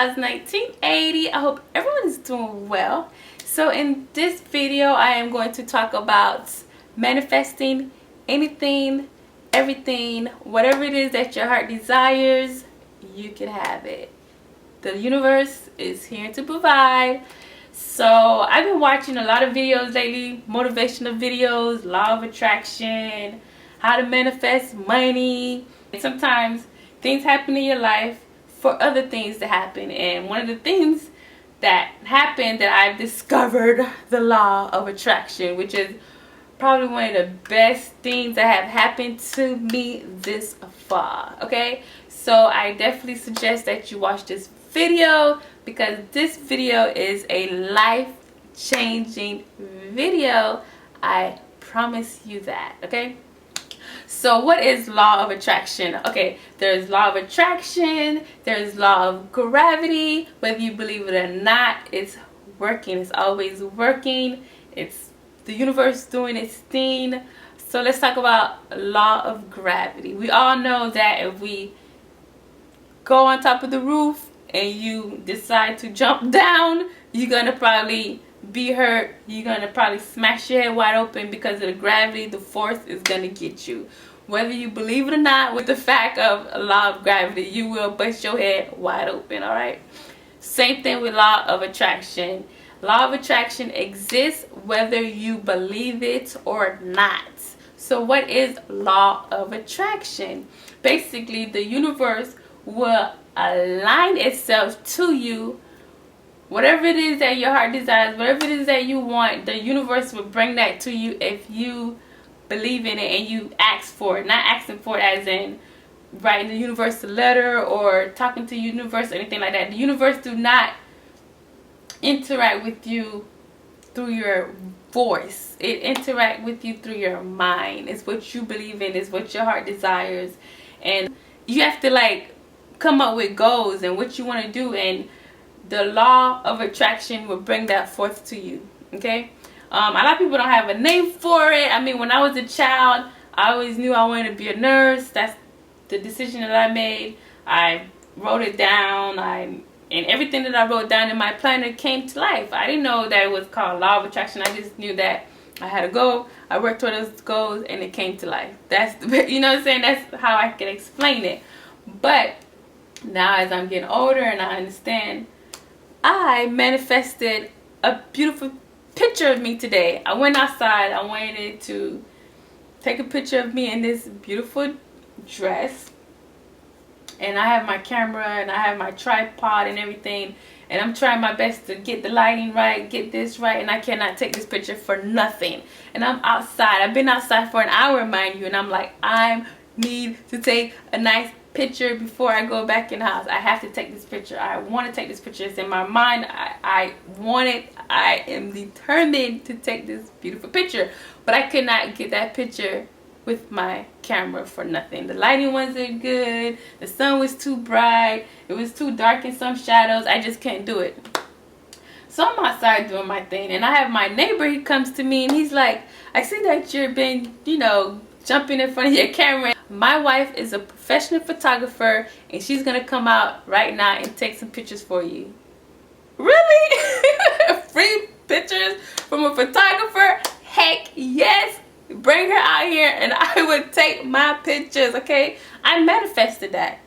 1980. I hope everyone is doing well. So in this video I am going to talk about manifesting anything, everything, whatever it is that your heart desires, you can have it. The universe is here to provide. So I've been watching a lot of videos lately, motivational videos, law of attraction, how to manifest money. Sometimes things happen in your life for other things to happen, and one of the things that happened that I've discovered the law of attraction, which is probably one of the best things that have happened to me this far. Okay, so I definitely suggest that you watch this video because this video is a life-changing video. I promise you that. Okay, so what is law of attraction? Okay, there's law of attraction, there's law of gravity. Whether you believe it or not, it's working. It's always working. It's the universe doing its thing. So let's talk about law of gravity. We all know that if we go on top of the roof and you decide to jump down, you're gonna probably be hurt. You're gonna probably smash your head wide open because of the gravity. The force is gonna get you. Whether you believe it or not, with the fact of law of gravity, you will bust your head wide open. All right, same thing with law of attraction. Law of attraction exists whether you believe it or not. So what is law of attraction? Basically, the universe will align itself to you. Whatever it is that your heart desires, whatever it is that you want, the universe will bring that to you if you believe in it and you ask for it. Not asking for it as in writing the universe a letter or talking to the universe or anything like that. The universe do not interact with you through your voice. It interact with you through your mind. It's what you believe in. It's what your heart desires. And you have to like come up with goals and what you want to do, and the law of attraction will bring that forth to you. Okay, a lot of people don't have a name for it. I mean, when I was a child, I always knew I wanted to be a nurse. That's the decision that I made. I wrote it down. And everything that I wrote down in my planner came to life. I didn't know that it was called law of attraction. I just knew that I had a goal. I worked toward those goals and it came to life. That's, you know what I'm saying? That's how I can explain it. But now as I'm getting older and I understand, I manifested a beautiful picture of me today. I went outside. I wanted to take a picture of me in this beautiful dress. And I have my camera and I have my tripod and everything. And I'm trying my best to get the lighting right, get this right. And I cannot take this picture for nothing. And I'm outside. I've been outside for an hour, mind you. And I'm like, I need to take a nice picture before I go back in the house. I have to take this picture. I want to take this picture. It's in my mind. I want it. I am determined to take this beautiful picture. But I could not get that picture with my camera for nothing. The lighting wasn't good. The sun was too bright. It was too dark in some shadows. I just can't do it. So I'm outside doing my thing, and I have my neighbor. He comes to me and he's like, I see that you've been, you know, jumping in front of your camera. My wife is a professional photographer and she's gonna come out right now and take some pictures for you. Really? Free pictures from a photographer? Heck yes. Bring her out here and I would take my pictures. Okay, I manifested that.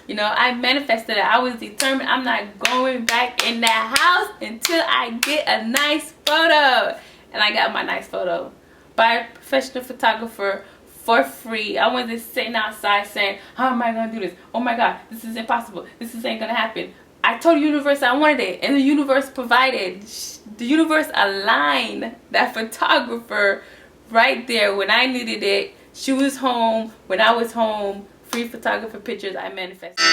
You know, I manifested it. I was determined. I'm not going back in that house until I get a nice photo. And I got my nice photo by a professional photographer for free. I wasn't sitting outside saying, how am I going to do this? Oh my God, this is impossible. This ain't going to happen. I told the universe I wanted it, and the universe provided. The universe aligned that photographer right there when I needed it. She was home when I was home. Free photographer pictures. I manifested.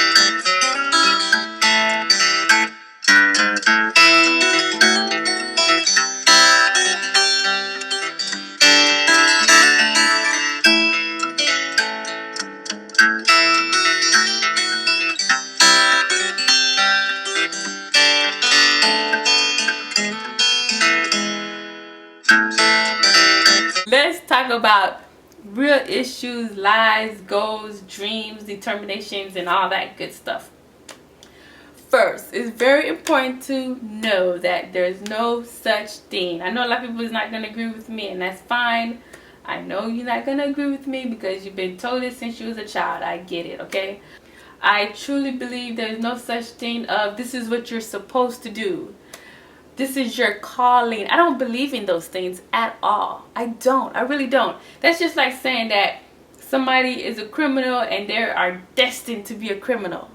Let's talk about real issues, lies, goals, dreams, determinations, and all that good stuff. first, it's very important to know that there's no such thing. I know a lot of people is not going to agree with me, and that's fine. I know you're not going to agree with me because you've been told it since you was a child. I get it, okay? I truly believe there's no such thing of this is what you're supposed to do. This is your calling. I don't believe in those things at all. I don't. I really don't. That's just like saying that somebody is a criminal and they are destined to be a criminal.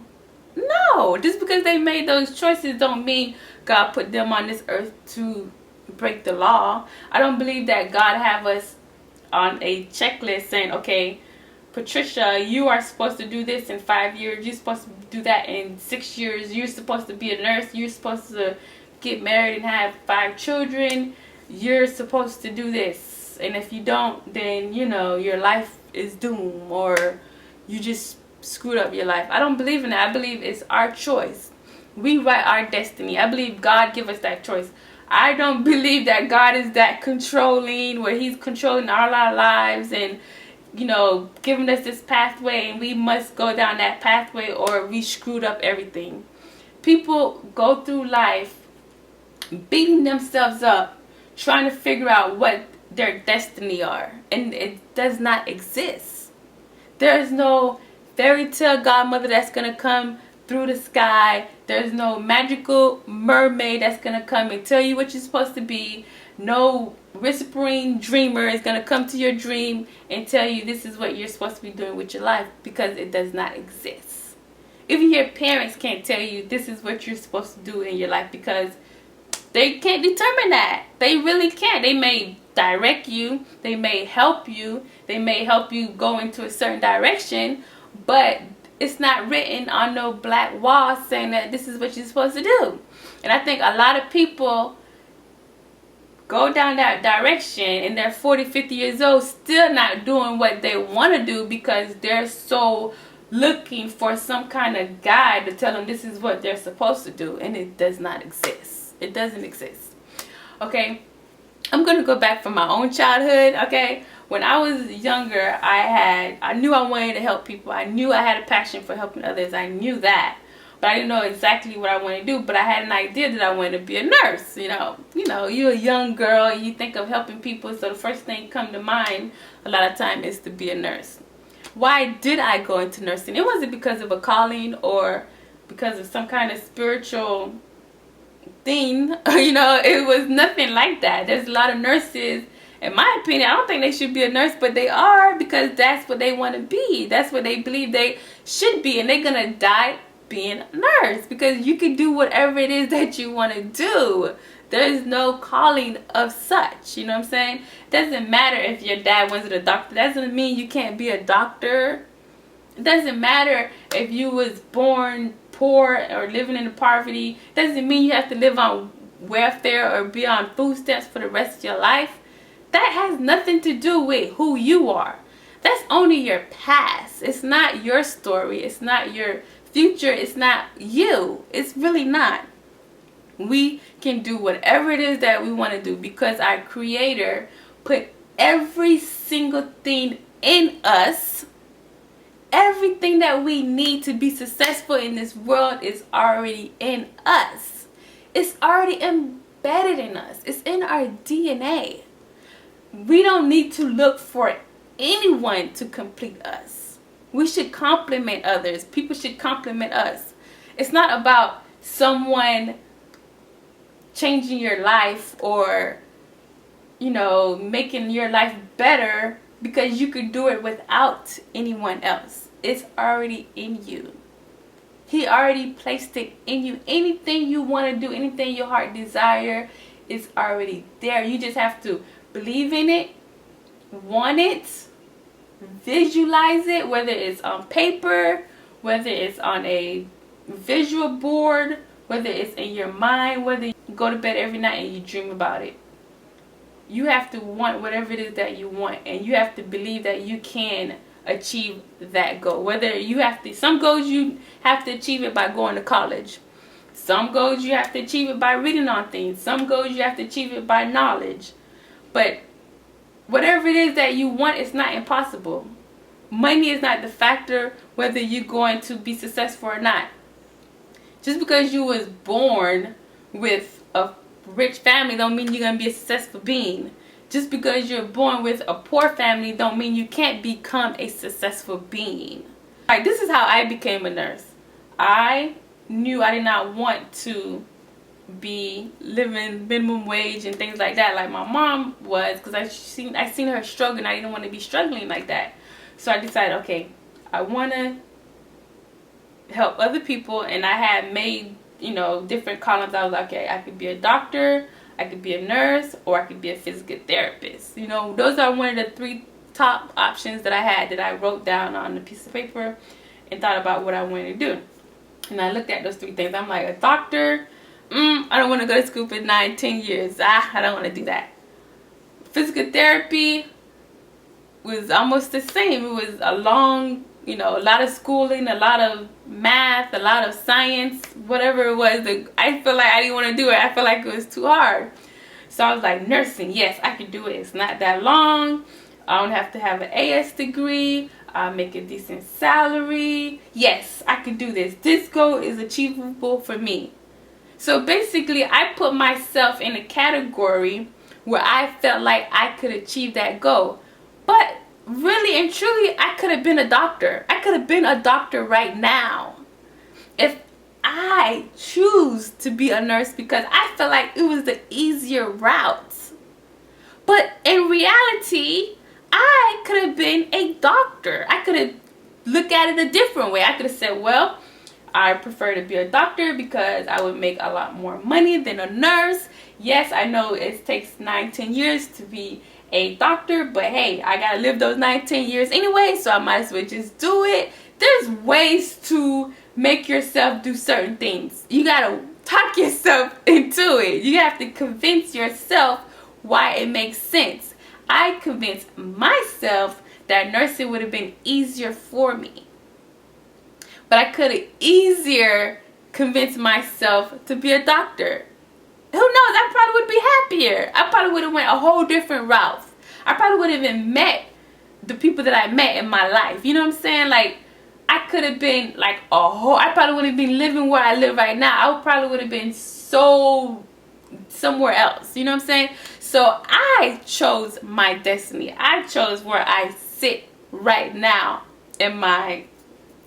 No, just because they made those choices don't mean God put them on this earth to break the law. I don't believe that God have us on a checklist saying, okay, Patricia, you are supposed to do this in 5 years. You're supposed to do that in 6 years. You're supposed to be a nurse. You're supposed to get married and have 5 children. You're supposed to do this. And if you don't, then, you know, your life is doomed or you just screwed up your life. I don't believe in that. I believe it's our choice. We write our destiny. I believe God give us that choice. I don't believe that God is that controlling where he's controlling all our lives and, you know, giving us this pathway and we must go down that pathway or we screwed up everything. People go through life beating themselves up trying to figure out what their destiny are, and it does not exist. There is no fairy tale godmother that's gonna come through the sky. There's no magical mermaid that's gonna come and tell you what you're supposed to be. No whispering dreamer is gonna come to your dream and tell you this is what you're supposed to be doing with your life, because it does not exist. Even your parents can't tell you this is what you're supposed to do in your life, because they can't determine that. They really can't. They may direct you. They may help you. They may help you go into a certain direction, but it's not written on no black wall saying that this is what you're supposed to do. And I think a lot of people go down that direction and they're 40, 50 years old still not doing what they want to do because they're so looking for some kind of guide to tell them this is what they're supposed to do, and it does not exist. It doesn't exist. Okay, I'm gonna go back from my own childhood. Okay, when I was younger, I knew I wanted to help people. I knew I had a passion for helping others. I knew that, but I didn't know exactly what I wanted to do. But I had an idea that I wanted to be a nurse. You know, you're a young girl. You think of helping people, so the first thing come to mind a lot of time is to be a nurse. Why did I go into nursing? It wasn't because of a calling or because of some kind of spiritual thing. You know, it was nothing like that. There's a lot of nurses, in my opinion, I don't think they should be a nurse, but they are, because that's what they want to be. That's what they believe they should be, and they're gonna die being a nurse, because you can do whatever it is that you want to do. There is no calling of such, you know what I'm saying? It doesn't matter if your dad wasn't a doctor. That doesn't mean you can't be a doctor. It doesn't matter if you was born poor or living in poverty. It doesn't mean you have to live on welfare or be on food stamps for the rest of your life. That has nothing to do with who you are. That's only your past. It's not your story. It's not your future. It's not you. It's really not. We can do whatever it is that we want to do because our Creator put every single thing in us. Everything that we need to be successful in this world is already in us. It's already embedded in us. It's in our DNA. We don't need to look for anyone to complete us. We should compliment others. People should compliment us. It's not about someone changing your life or, you know, making your life better, because you could do it without anyone else. It's already in you. He already placed it in you. Anything you want to do, anything your heart desire, is already there. You just have to believe in it, want it, visualize it, whether it's on paper, whether it's on a visual board, whether it's in your mind, whether you go to bed every night and you dream about it. You have to want whatever it is that you want, and you have to believe that you can achieve that goal. Whether you have to, some goals you have to achieve it by going to college. Some goals you have to achieve it by reading on things. Some goals you have to achieve it by knowledge. But whatever it is that you want, it's not impossible. Money is not the factor whether you're going to be successful or not. Just because you was born with a rich family don't mean you're gonna be a successful being. Just because you're born with a poor family don't mean you can't become a successful being. Like, this is how I became a nurse. I knew I did not want to be living minimum wage and things like that like my mom was, because I seen her struggle and I didn't want to be struggling like that. So I decided, okay, I want to help other people, and I had made, you know, different columns. I was like, okay, I could be a doctor, I could be a nurse, or I could be a physical therapist. You know, those are one of the 3 top options that I had, that I wrote down on a piece of paper and thought about what I wanted to do. And I looked at those 3 things. I'm like, a doctor, I don't want to go to school for 9-10 years. I don't want to do that. Physical therapy was almost the same. It was a long, you know, a lot of schooling, a lot of math, a lot of science, whatever it was. I feel like I didn't want to do it. I felt like it was too hard. So I was like, nursing, yes, I can do it. It's not that long. I don't have to have an AS degree. I make a decent salary. Yes, I can do this. This goal is achievable for me. So basically, I put myself in a category where I felt like I could achieve that goal. But really and truly, I could have been a doctor. I could have been a doctor right now if I choose to be a nurse, because I felt like it was the easier route. But in reality, I could have been a doctor. I could have looked at it a different way. I could have said, well, I prefer to be a doctor because I would make a lot more money than a nurse. Yes, I know it takes 9-10 years to be a doctor, but hey, I gotta live those 9-10 years anyway, so I might as well just do it. There's ways to make yourself do certain things. You gotta talk yourself into it. You have to convince yourself why it makes sense. I convinced myself that nursing would have been easier for me. But I could have easier convinced myself to be a doctor. Who knows? I probably would be happier. I probably would have went a whole different route. I probably would have even met the people that I met in my life. You know what I'm saying? Like, I could have been like I probably would have been living where I live right now. I probably would have been somewhere else. You know what I'm saying? So I chose my destiny. I chose where I sit right now in my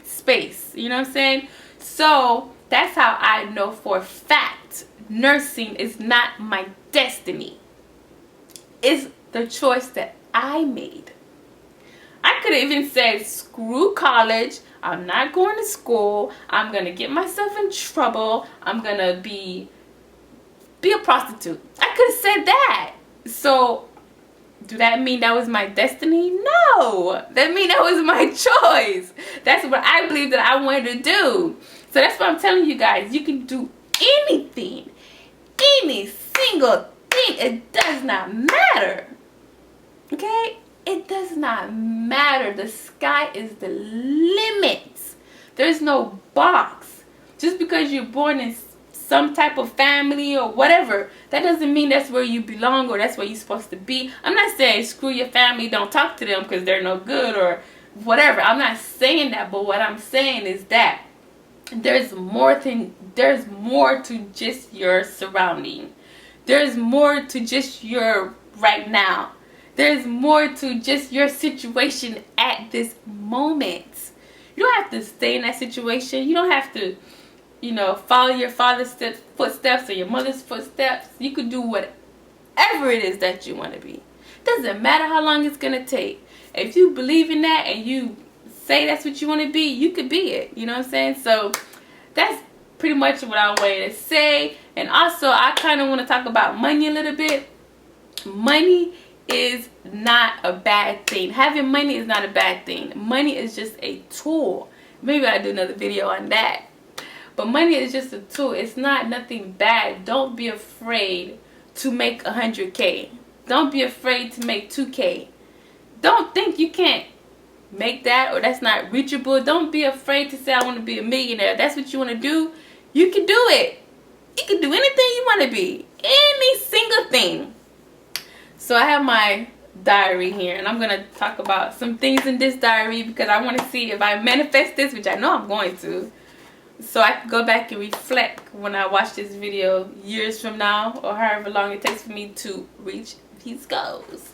space. You know what I'm saying? So that's how I know for a fact nursing is not my destiny. It's the choice that I made. I could have even said, screw college. I'm not going to school. I'm going to get myself in trouble. I'm going to be a prostitute. I could have said that. So do that mean that was my destiny? No. That mean that was my choice. That's what I believe that I wanted to do. So that's what I'm telling you guys. You can do anything. Any single thing. It does not matter. Okay? It does not matter. The sky is the limit. There's no box. Just because you're born in some type of family or whatever, that doesn't mean that's where you belong or that's where you're supposed to be. I'm not saying screw your family, don't talk to them because they're no good or whatever. I'm not saying that, but what I'm saying is that there's more to just your surrounding. There's more to just your right now. There's more to just your situation at this moment. You don't have to stay in that situation. You don't have to, you know, follow your father's footsteps or your mother's footsteps. You could do whatever it is that you want to be. Doesn't matter how long it's going to take. If you believe in that and you say that's what you want to be, you could be it. You know what I'm saying? So that's pretty much what I wanted to say. And also, I kind of want to talk about money a little bit. Money is not a bad thing. Having money is not a bad thing. Money is just a tool. Maybe I'll do another video on that. But money is just a tool. It's not nothing bad. Don't be afraid to make 100K. Don't be afraid to make 2K. Don't think you can't make that or that's not reachable. Don't be afraid to say I want to be a millionaire. If that's what you want to do, you can do it. You can do anything you want to be. Any single thing. So I have my diary here and I'm going to talk about some things in this diary because I want to see if I manifest this, which I know I'm going to. so I can go back and reflect when I watch this video years from now, or however long it takes for me to reach these goals.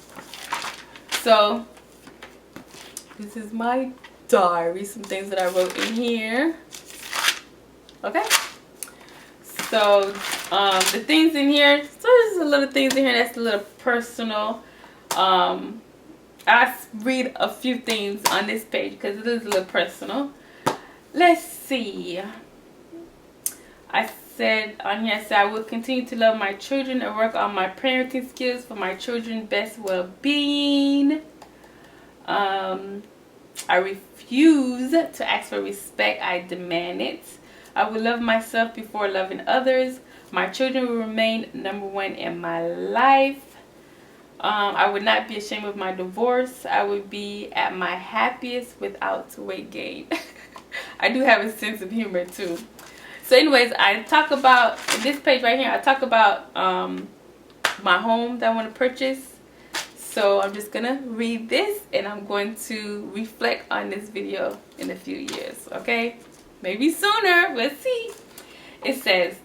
So this is my diary, some things that I wrote in here. Okay, so the things in here, so there's a little things in here that's a little personal. I read a few things on this page because it is a little personal. Let's see. I said on here, I will continue to love my children and work on my parenting skills for my children's best well-being. I refuse to ask for respect. I demand it. I will love myself before loving others. My children will remain number one in my life. I would not be ashamed of my divorce. I would be at my happiest without weight gain. I do have a sense of humor too. So anyways, I talk about, in this page right here, I talk about my home that I want to purchase. So I'm just going to read this and I'm going to reflect on this video in a few years. Okay? Maybe sooner. Let's see. It says,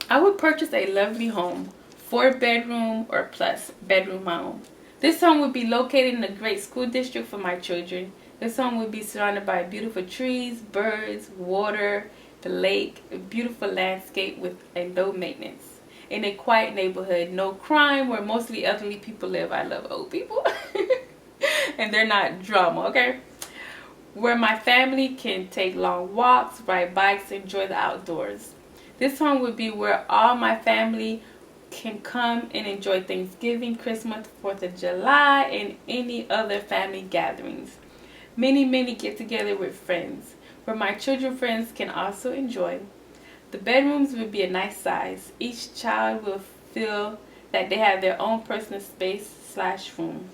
I would purchase a lovely home. 4-bedroom or plus bedroom home. This home would be located in a great school district for my children. This home would be surrounded by beautiful trees, birds, water, the lake, a beautiful landscape with a low maintenance. In a quiet neighborhood, no crime, where mostly elderly people live. I love old people. And they're not drama, okay? Where my family can take long walks, ride bikes, enjoy the outdoors. This home would be where all my family can come and enjoy Thanksgiving, Christmas, 4th of July, and any other family gatherings. Many get together with friends, where my children friends can also enjoy. The bedrooms will be a nice size. Each child will feel that they have their own personal space / room.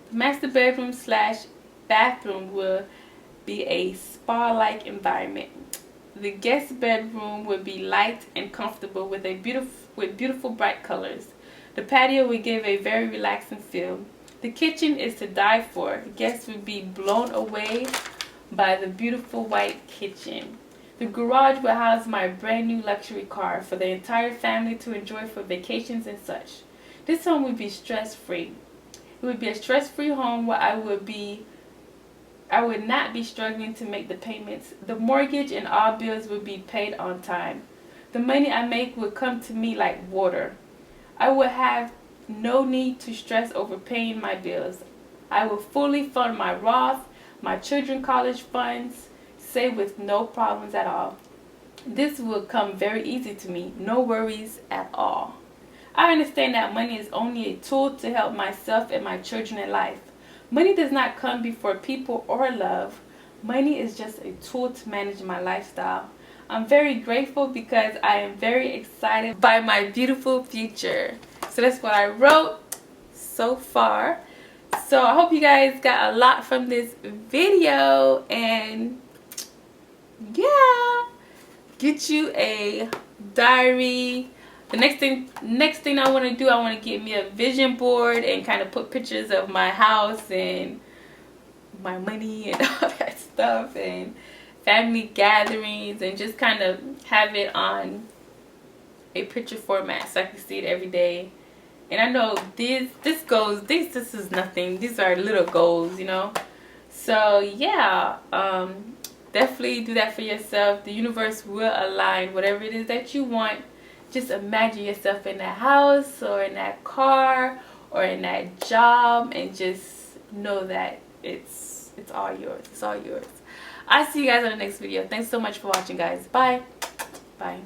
The master bedroom / bathroom will be a spa-like environment. The guest bedroom will be light and comfortable with beautiful bright colors. The patio will give a very relaxing feel. The kitchen is to die for. Guests will be blown away by the beautiful white kitchen. The garage will house my brand new luxury car for the entire family to enjoy for vacations and such. This home would be stress-free. It would be a stress-free home where I would not be struggling to make the payments. The mortgage and all bills would be paid on time. The money I make would come to me like water. I would have no need to stress over paying my bills. I will fully fund my Roth, my children's college funds, say with no problems at all. This will come very easy to me, no worries at all. I understand that money is only a tool to help myself and my children in life. Money does not come before people or love. Money is just a tool to manage my lifestyle. I'm very grateful because I am very excited by my beautiful future. So that's what I wrote so far. So I hope you guys got a lot from this video, and yeah, get you a diary. The next thing I want to do, I want to get me a vision board and kind of put pictures of my house and my money and all that stuff, and family gatherings, and just kind of have it on a picture format so I can see it every day. And I know this is nothing. These are little goals, you know. So yeah, definitely do that for yourself. The universe will align whatever it is that you want. Just imagine yourself in that house or in that car or in that job, and just know that it's all yours. It's all yours. I'll see you guys on the next video. Thanks so much for watching, guys. Bye. Bye.